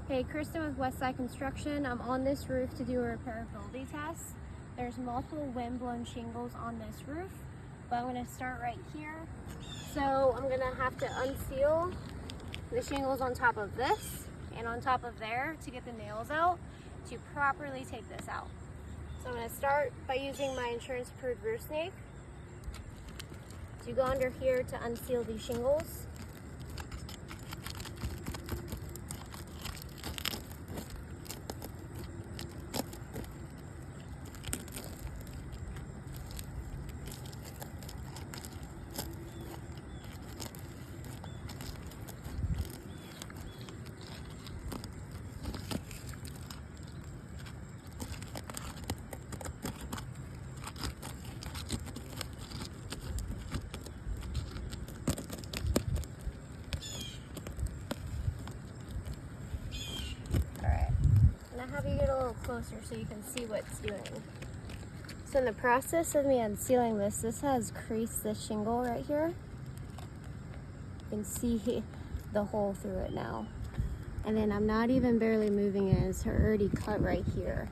Hey, Kristen with Westside Construction. I'm on this roof to do a repairability test. There's multiple wind-blown shingles on this roof, but I'm going to start right here. So I'm going to have to unseal the shingles on top of this and on top of there to get the nails out to properly take this out. So I'm going to start by using my insurance-approved roof snake to go under here to unseal these shingles. I'll have you get a little closer so you can see what's doing. So in the process of me unsealing this has creased this shingle right here. You can see the hole through it now. And then I'm not even barely moving it, it's already cut right here.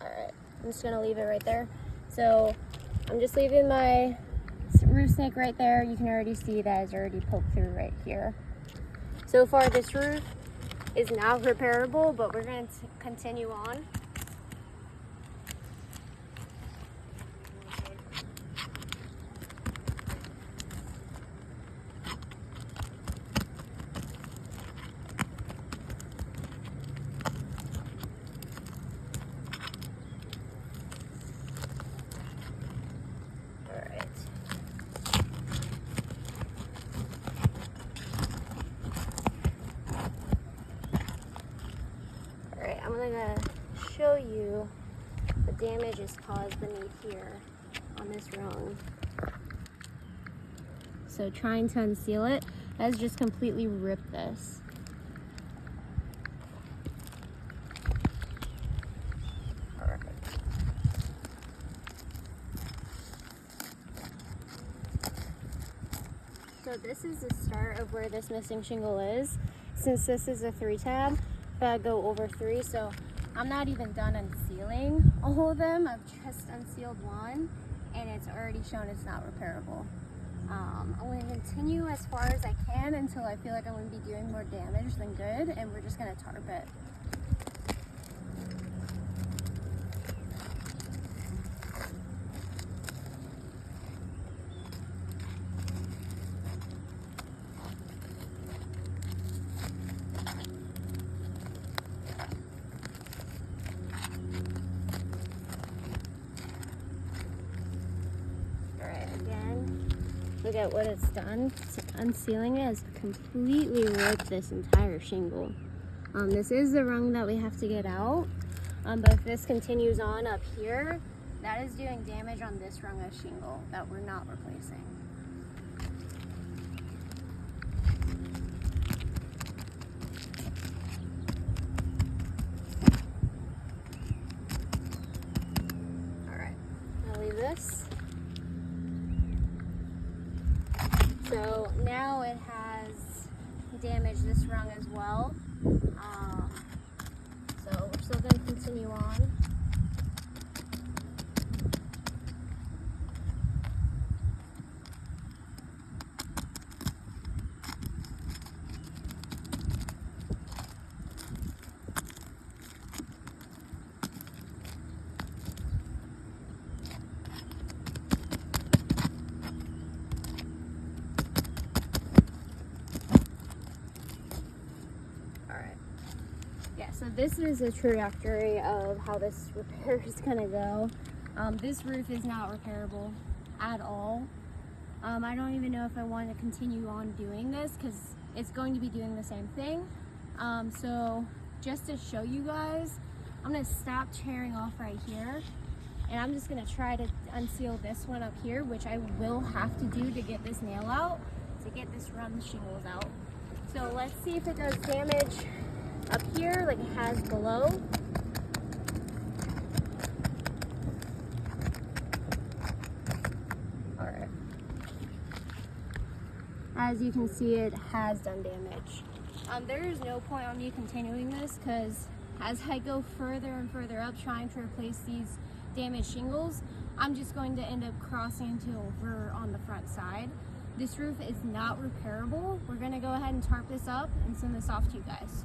Alright, I'm just gonna leave it right there. So I'm just leaving my roof snake right there. You can already see that it's already poked through right here. So far, this roof is now repairable, but we're going to continue on. I'm going to show you the damage is caused beneath here on this rung. So trying to unseal it has just completely ripped this. Alright. So this is the start of where this missing shingle is. Since this is a 3-tab, but go over 3, so I'm not even done unsealing all of them. I've just unsealed one and it's already shown it's not repairable. I'm going to continue as far as I can until I feel like I'm going to be doing more damage than good, and we're just going to tarp it. Look at what it's done. Unsealing it has completely ripped this entire shingle. This is the rung that we have to get out, but if this continues on up here, that is doing damage on this rung of shingle that we're not replacing. Alright, I'll leave this. So now it has damaged this rung as well. So we're still going to continue on. So this is a trajectory of how this repair is going to go. This roof is not repairable at all. I don't even know if I want to continue on doing this because it's going to be doing the same thing. So just to show you guys, I'm going to stop tearing off right here, and I'm just going to try to unseal this one up here, which I will have to do to get this nail out, to get this run shingles out. So let's see if it does damage up here like it has below. As you can see, it has done damage. There is no point on me continuing this because as I go further and further up trying to replace these damaged shingles, I'm just going to end up crossing into over on the front side. This roof is not repairable. We're gonna go ahead and tarp this up and send this off to you guys.